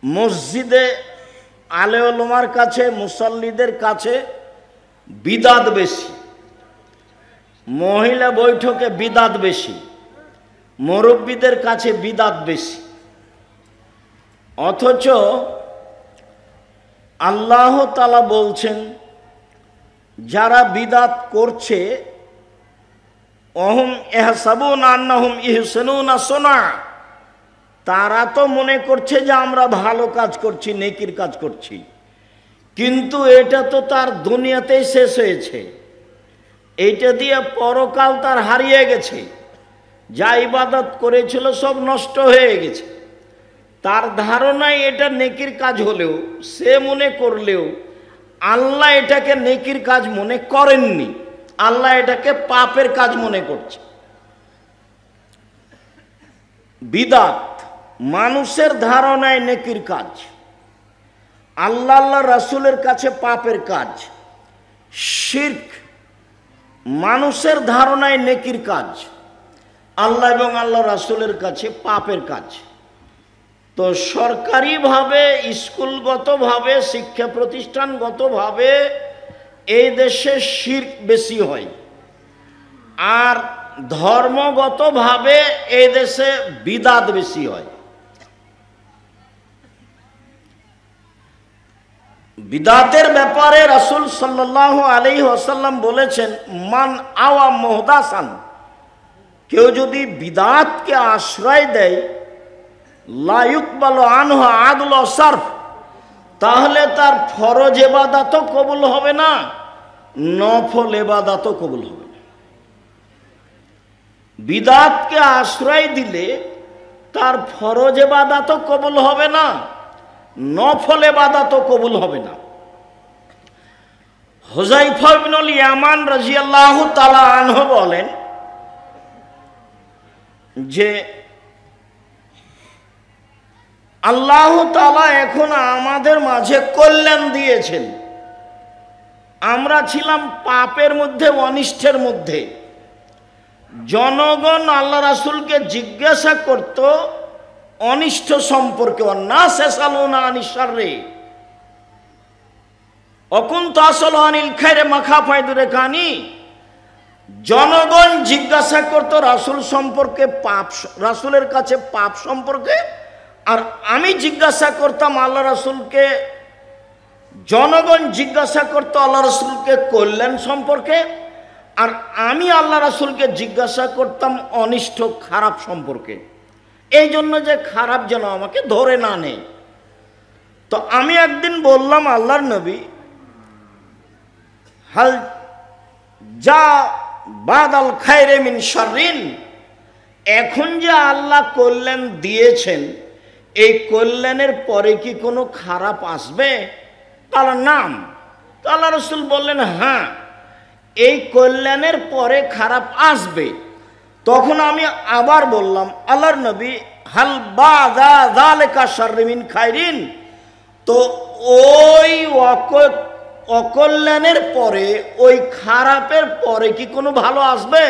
মসজিদে আলে ওলামার কাছে, মুসল্লিদের কাছে বিদাত বেশি, মহিলা বৈঠকে বিদাত বেশি, মুরব্বীদের কাছে বিদাত বেশি। অথচ আল্লাহ তাআলা বলছেন যারা বিদাত করছে অহুম ইহসাবুনা আন্নাহুম ইহসানুনা সুনা, তারা তো মনে করছে যে আমরা ভালো কাজ করছি, নেকির কাজ করছি, কিন্তু এটা তো তার দুনিয়াতেই শেষ হয়েছে, এইটা দিয়ে পরকাল তার হারিয়ে গেছে, যা ইবাদত করেছিল সব নষ্ট হয়ে গেছে। তার ধারণায় এটা নেকির কাজ হলেও, সে মনে করলেও আল্লাহ এটাকে নেকির কাজ মনে করেননি, আল্লাহ এটাকে পাপের কাজ মনে করছে। বিদাত মানুষের ধারণায় নেকির কাজ, আল্লাহ রাসূলের কাছে পাপের কাজ। শিরক মানুষের ধারণায় নেকির কাজ, আল্লাহ এবং আল্লাহ রাসূলের কাছে পাপের কাজ। তো সরকারিভাবে, স্কুলগতভাবে, শিক্ষা প্রতিষ্ঠানগতভাবে এই দেশে শিরক বেশি হয়, আর ধর্মগতভাবে এই দেশে বিদাত বেশি হয়। বিদাতের ব্যাপারে রাসূল সাল্লাল্লাহু আলাইহি ওয়াসাল্লাম বলেছেন, মান আওয়া মুহদাসান, কেউ যদি বিদাতকে আশ্রয় দেয়, লা ইউকবালু আনহু আদল ওয়া সারফ, তাহলে তার ফরজ ইবাদতও কবুল হবে না, নফল ইবাদতও কবুল হবে না। বিদাতকে আশ্রয় দিলে তার ফরজ ইবাদতও কবুল হবে না, নফল ইবাদতও কবুল হবে না। হুযায়ফা ইবনুল ইয়ামান রাদিয়াল্লাহু তাআলা আনহু বলেন যে আল্লাহ তাআলা এখন আমাদের মাঝে কল্যাণ দিয়েছেন। আমরা ছিলাম পাপের মধ্যে, অনিষ্টের মধ্যে। জনগণ আল্লাহ রাসূলকে জিজ্ঞাসা করত অনিষ্ট সম্পর্কে, নাস ইয়াসালুনা আনিশ শাররি ওয়া কুনতু আসআলু আনিল খায়রি মাখাফায়দুরে কানি। জনগণ জিজ্ঞাসা করত রাসূল সম্পর্কে, পাপ, রাসূলের কাছে পাপ সম্পর্কে, আর আমি জিজ্ঞাসা করতাম আল্লাহ রাসূলকে, জনগণ জিজ্ঞাসা করত আল্লাহ রাসূলকে কল্যাণ সম্পর্কে, আর আমি আল্লাহ রাসূলকে জিজ্ঞাসা করতাম অনিষ্ট, খারাপ সম্পর্কে। এই জন্য যে খারাপ যেন আমাকে ধরে না নেয়। তো আমি একদিন বললাম, আল্লাহর নবী, হাল যা বাদাল খায়রে মিন শাররিন, এখন যে আল্লাহ কল্যাণ দিয়েছেন, এই কল্যাণের পরে কি কোনো খারাপ আসবে? তাহলে নাম। তো আল্লাহ রাসূল বললেন, হ্যাঁ, এই কল্যাণের পরে খারাপ আসবে। তখন আমি আবার বললাম, আল্লাহর নবী, হাল বাদা যালিকা শাররি মিন খায়রিন, তো ওই অকল্যাণের পরে, ওই খারাপের পরে কি কোনো ভালো আসবে?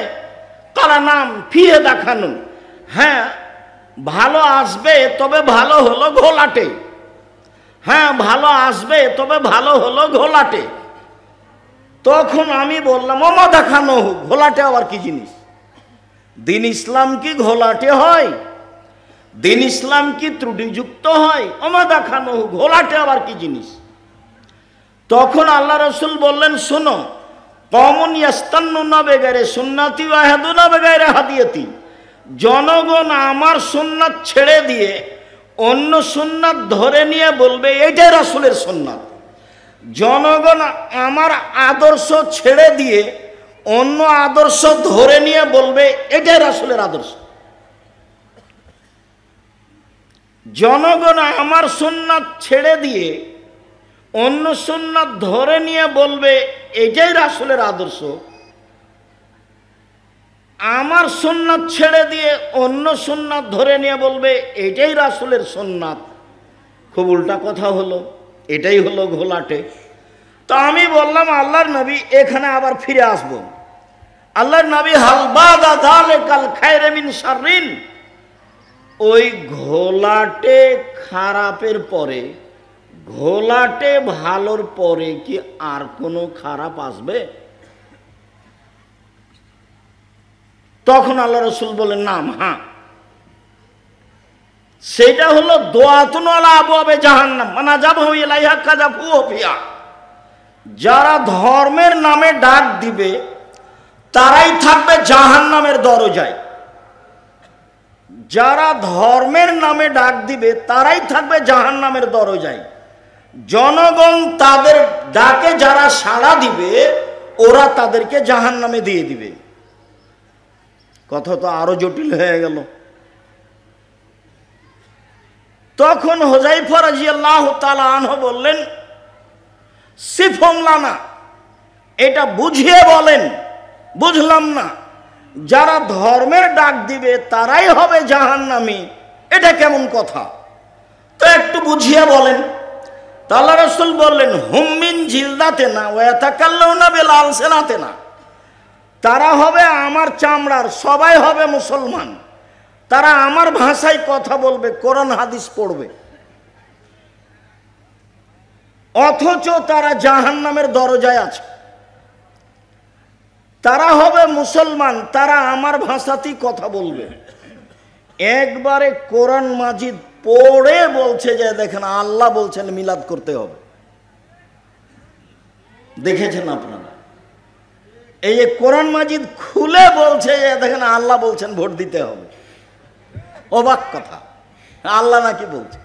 কালা নাম ফিরে দেখানো, হ্যাঁ ভালো আসবে, তবে ভালো হলো ঘোলাটে। হ্যাঁ ভালো আসবে, তবে ভালো হলো ঘোলাটে। তখন আমি বললাম, ওমা দেখানো হোক, ঘোলাটে আবার কি জিনিস? দিন ইসলাম কি ঘোলাটে হয়? দিন ইসলাম কি ত্রুটিযুক্ত হয়? ওমা দেখানো হোক, ঘোলাটে আবার কি জিনিস? তখন আল্লাহ রাসূল বললেন, শোনো, কওমুন ইয়াস্তান্নুনা বিগাইরি সুন্নতি ওয়া ইয়াহদুনা বিগাইরি হাদিয়াতি, জনগণ আমার সুন্নাত ছেড়ে দিয়ে অন্য সুন্নাত ধরে নিয়ে বলবে এটাই রাসূলের সুন্নাত। জনগণ আমার আদর্শ ছেড়ে দিয়ে অন্য আদর্শ ধরে নিয়ে বলবে এটাই রাসূলের আদর্শ। জনগণ আমার সুন্নাত ছেড়ে দিয়ে অন্য সুন্নাত ধরে নিয়ে বলবে এটাই রাসূলের আদর্শ। আমার সুন্নাত ছেড়ে দিয়ে অন্য সুন্নাত ধরে নিয়ে বলবে এটাই রাসূলের সুন্নাত। খুব উল্টা কথা হলো, এটাই হলো ঘোলাটে। তো আমি বললাম, আল্লাহর নবী, এখানে আবার ফিরে আসব। আল্লাহর নবী, হাল বাদা যালিকাল খায়রে মিন শাররিন, ওই ঘোলাটে খারাপের পরে, ঘোলাটে ভালোর পরে কি আর কোনো খারাপ আসবে? তখন আল্লাহ রসুল বলেন নাম, হ্যাঁ, সেটা হলো দোয়াতুন আলা আবওয়াবে জাহান্নাম মানা যাবহু ইলাইহা কাযাফু ফিহা। যারা ধর্মের নামে ডাক দিবে তারাই থাকবে জাহান্নামের দরজায়। যারা ধর্মের নামে ডাক দিবে তারাই থাকবে জাহান্নামের দরজায়। জনগণ তাদের ডাকে যারা সাড়া দিবে ওরা তাদেরকে জাহান্নামে দিয়ে দিবে। কথা তো আরো জটিল হয়ে গেল। তখন হুযায়ফা রাদিয়াল্লাহু তাআলা আনহু বললেন, সিফহুম লানা, এটা বুঝিয়ে বলেন, বুঝলাম না। যারা ধর্মের ডাক দিবে তারাই হবে জাহান্নামী, এটা কেমন কথা? তো একটু বুঝিয়ে বলেন। তো আল্লাহ রাসূল বললেন, হুম মিন জিলদাতিনা ওয়া ইয়াতাকাল্লাউনা বিল আলসিনাতিনা, তারা হবে আমার চামড়ার, সবাই হবে মুসলমান, তারা আমার ভাষায় কথা বলবে, কোরআন হাদিস পড়বে, অথচ তারা জাহান্নামের দরজায় আছে। তারা হবে মুসলমান, তারা আমার ভাষাতেই কথা বলবে। একবারে কোরআন মাজিদ পড়ে বলছে যে দেখেন আল্লাহ বলছেন মিলাদ করতে হবে। দেখেছেন আপনারা? এই যে কোরআন মাজিদ খুলে বলছে যে দেখেন আল্লাহ বলছেন ভোট দিতে হবে। অবাক কথা, আল্লাহ নাকি বলছে।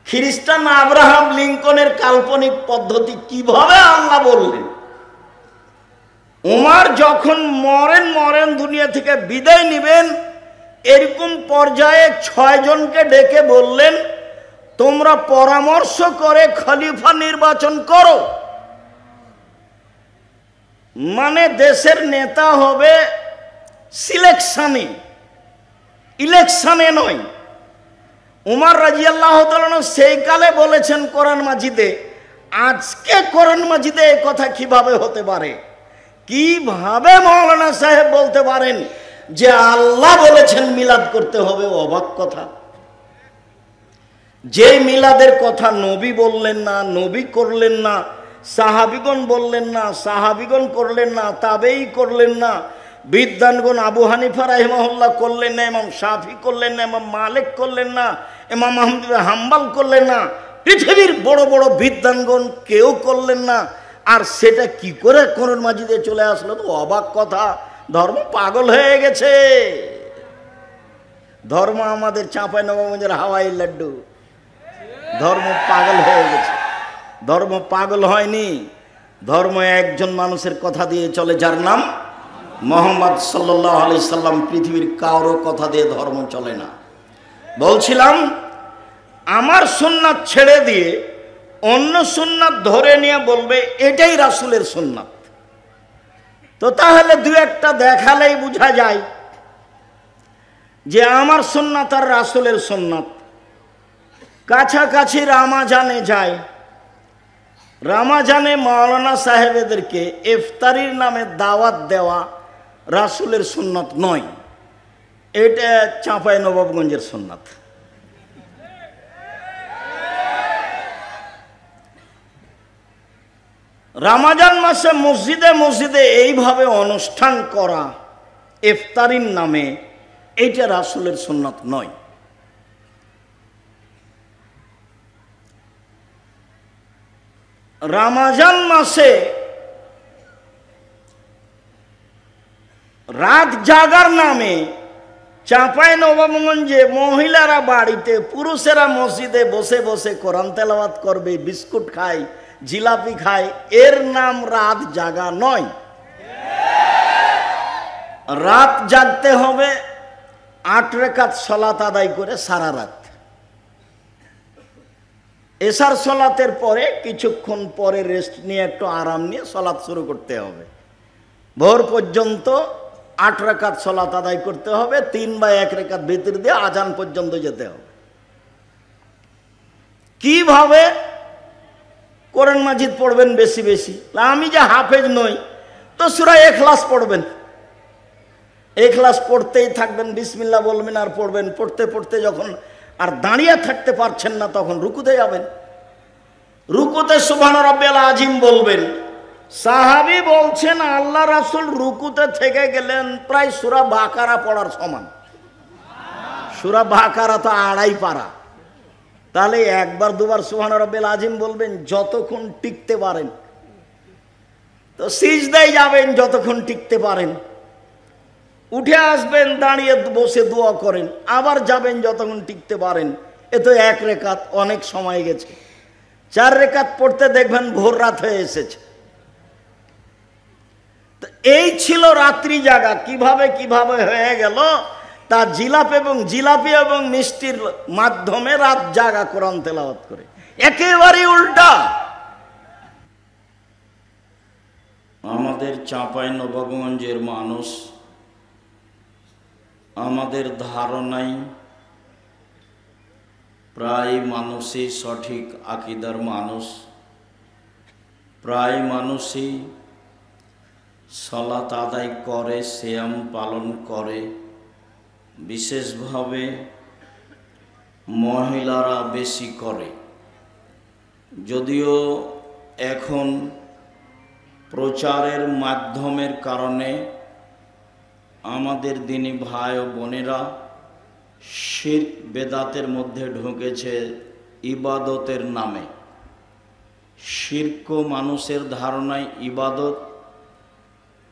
খ্রিস্টান আব্রাহাম লিঙ্কনের কাল্পনিক পদ্ধতি কিভাবে আল্লাহ বললেন? উমর যখন মরেন দুনিয়া থেকে বিদায় নেবেন, এরকম পর্যায়ে 6 জনকে ডেকে বললেন, তোমরা পরামর্শ করে খলিফা নির্বাচন করো। মানে দেশের নেতা হবে সিলেকশনে, ইলেকশনে নয়। উমর রাদিয়াল্লাহু তাআলা সেই কালে বলেছেন কোরআন মাজিদে, আজকে কোরআন মাজিদে এই কথা কিভাবে হতে পারে? কিভাবে মাওলানা সাহেব বলতে পারেন যে আল্লাহ বলেছেন মিলাদ করতে হবে? অবাক কথা। যে মিলাদের কথা নবী বললেন না, নবী করলেন না, সাহাবিগণ বললেন না, সাহাবিগণ করলেন না, তাবেই করলেন না, বিদ্বানগণ আবু হানিফা রাহিমাহুল্লাহ করলেন না, ইমাম শাফি করলেন না, ইমাম মালিক করলেন না, ইমাম আহমদ বিন হাম্বল করলেন না, পৃথিবীর বড় বড় বিদ্বানগণ কেউ করলেন না, আর সেটা কি করে কোরআন মাজিদে চলে আসলো? তো অবাক কথা। ধর্ম পাগল হয়ে গেছে। ধর্ম আমাদের চাঁপাইনবাবগঞ্জের হাওয়াই লাড্ডু। ধর্ম পাগল হয়ে গেছে। ধর্ম পাগল হয়নি, ধর্ম একজন মানুষের কথা দিয়ে চলে, যার নাম মুহাম্মদ সাল্লাল্লাহু আলাইহি সাল্লাম। পৃথিবীর কারো কথা দিয়ে ধর্ম চলে না। বলছিলাম, আমার সুন্নাত ছেড়ে দিয়ে অন্য সুন্নাত ধরে নিয়ে বলবে এটাই রাসূলের সুন্নাত। তো তাহলে দু একটা দেখালেই বোঝা যায় যে আমার সুন্নাত আর রাসূলের সুন্নাত কাছাকাছি। রামাজানে যায়, রামাজানে মাওলানা সাহেবদেরকে ইফতারির নামে দাওয়াত দেওয়া রাসূলের সুন্নাত নয়, এটা চাঁপাইনবাবগঞ্জের সুন্নাত। রমজান মাসে মসজিদে মসজিদে এইভাবে অনুষ্ঠান করা ইফতারির নামে, এইটা রাসূলের সুন্নাত নয়। রমজান মাসে রাত জাগার নামে চাঁপাইনবাবগঞ্জে মহিলারা বাড়িতে, পুরুষেরা মসজিদে বসে বসে কোরআন তেলাওয়াত করবে, বিস্কুট খায়, জিলাপি খায়, এর নাম রাত জাগা নয়। রাত জাগতে হবে 8 রাকাত সালাত আদায় করে সারা রাত। এশার সালাতের পরে কিছুক্ষণ পরে রেস্ট নিয়ে একটু আরাম নিয়ে সালাত শুরু করতে হবে। ভোর পর্যন্ত 8 রাকাত সালাত আদায় করতে হবে, 3 বা 1 রাকাত ভিতর দিয়ে আজান পর্যন্ত যেতে হবে। কিভাবে? কোরআন মাজিদ পড়বেন বেশি বেশি। আমি যে হাফেজ নই, তো সূরা ইখলাস পড়বেন। ইখলাস পড়তেই থাকবেন, বিসমিল্লাহ বলবেন আর পড়বেন। পড়তে পড়তে যখন আর দাঁড়িয়ে থাকতে পারছেন না তখন রুকুতে যাবেন, রুকুতে সুবহান রাব্বিয়াল আযীম বলবেন। সাহাবী বলছেন আল্লাহ রাসূল রুকুতে থেকে গেলেন প্রায় সূরা বাকারা পড়ার সমান। সূরা বাকারা তো 2.5 পারা, তাহলে একবার দুবার সুবহান রাব্বিয়াল আযীম বলবেন যতক্ষণ টিকতে পারেন। তো সিজদায় যাবেন যতক্ষণ টিকতে পারেন, উঠে আসবেন, দাঁড়িয়ে বসে দোয়া করেন, আবার যাবেন যতক্ষণ টিকতে পারেন। এ তো 1 রেকাত, অনেক সময় গেছে। 4 রেকাত পড়তে দেখবেন ভোর রাত হয়ে এসেছে। তো এই ছিল রাত্রি জাগা। কিভাবে কিভাবে হয়ে গেল তা জিলাপি এবং মিষ্টির মাধ্যমে রাত জাগা কোরআন তেলাওয়াত করে, একেবারে উল্টা। আমাদের চাঁপাইনবাবগঞ্জের মানুষ, আমাদের ধারণাই প্রায় মানুষই সঠিক আকীদার মানুষ, প্রায় মানুষই সালাত আদায় করে, সিয়াম পালন করে। বিশেষভাবে মহিলারা বেশি করে। যদিও এখন প্রচারের মাধ্যমের কারণে আমাদের দিনী ভাই ও বোনেরা শিরক বেদাতের মধ্যে ঢুকেছে ইবাদতের নামে। শিরক মানুষের ধারণায় ইবাদত,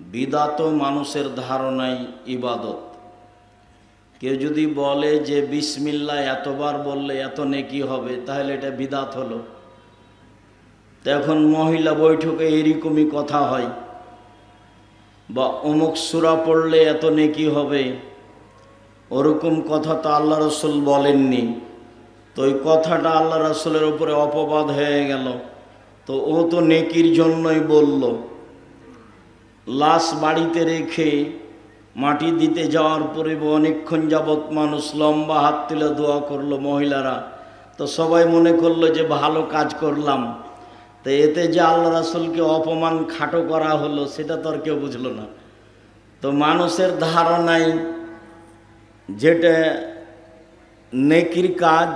বিদাত মানুষের ধারণায় ইবাদত। কেউ যদি বলে যে বিসমিল্লাহ এতবার বললে এত নেকি হবে, তাহলে এটা বিদাত হলো। এখন মহিলা বৈঠকে এরকমই কথা হয়, বা অমুক সূরা পড়লে এত নেকি হবে, ওরকম কথা তো আল্লাহ রাসূল বলেননি। তো ওই কথাটা আল্লাহ রাসূলের উপরে অপবাদ হয়ে গেল। তো ও তো নেকির জন্যই বলল। লাশ বাড়িতে রেখে মাটি দিতে যাওয়ার পরে অনেকক্ষণ যাবৎ মানুষ লম্বা হাত তুলে দোয়া করলো মহিলারা, তো সবাই মনে করলো যে ভালো কাজ করলাম। তো এতে যে আল্লাহ রাসূলকে অপমান খাটো করা হলো সেটা তো আর কেউ বুঝলো না। তো মানুষের ধারণায় যেটা নেকির কাজ,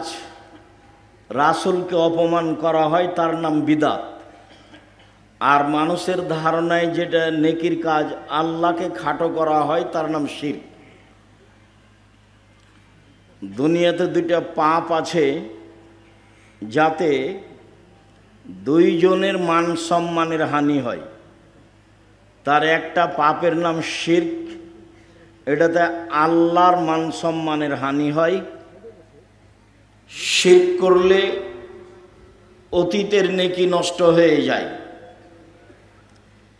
রাসূলকে অপমান করা হয় তার নাম বিদআত। আর মানুষের ধারণায় যেটা নেকির কাজ, আল্লাহকে খাটো করা হয় তার নাম শিরক। দুনিয়াতে 2টা পাপ আছে যাতে 2 জনের মান সম্মানের হানি হয়। তার একটা পাপের নাম শিরক, এটাতে আল্লাহর মান সম্মানের হানি হয়। শিরক করলে অতীতের নেকি নষ্ট হয়ে যায়।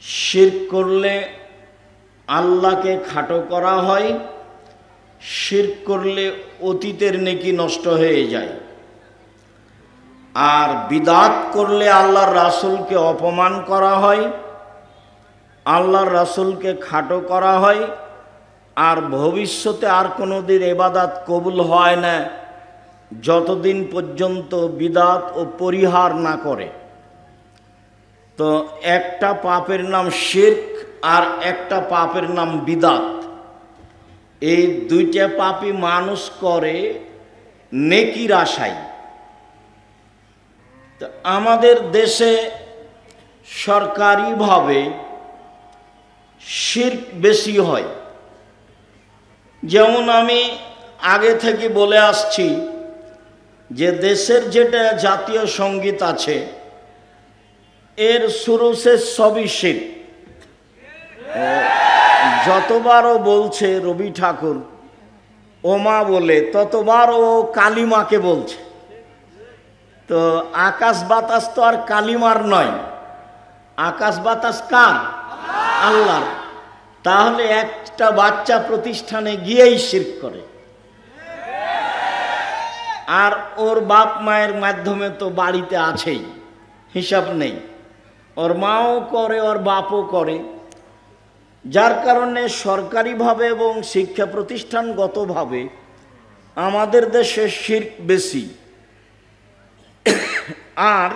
শিরক করলে আল্লাহকে খাটো করা হয়, শিরক করলে অতীতের নেকি নষ্ট হয়ে যায়। আর বিদআত করলে আল্লাহর রাসূলকে অপমান করা হয়, আল্লাহর রাসূলকে খাটো করা হয়, আর ভবিষ্যতে আর কোনোদিন ইবাদত কবুল হয় না যতদিন পর্যন্ত বিদআত ও পরিহার না করে। তো একটা পাপের নাম শিরক আর একটা পাপের নাম বিদআত। এই 2টা পাপই মানুষ করে নেকির আশায়। তো আমাদের দেশে সরকারিভাবে শিরক বেশি হয়। যেমন আমি আগে থেকে বলে আসছি যে দেশের যেটা জাতীয় সঙ্গীত আছে এর শুরু শেষ সবই শিরক। যতবারও বলছে রবি ঠাকুর ওমা বলে, ততবার ও কালিমাকে বলছে। তো আকাশ বাতাস তো আর কালিমার নয়, আকাশ বাতাস কার? আল্লাহর। তাহলে একটা বাচ্চা প্রতিষ্ঠানে গিয়েই শিরক করে, আর ওর বাপ মায়ের মাধ্যমে তো বাড়িতে আছেই, হিসাব নেই। ওর মাও করে, ওর বাপও করে। যার কারণে সরকারিভাবে এবং শিক্ষা প্রতিষ্ঠানগতভাবে আমাদের দেশে শিরক বেশি। আর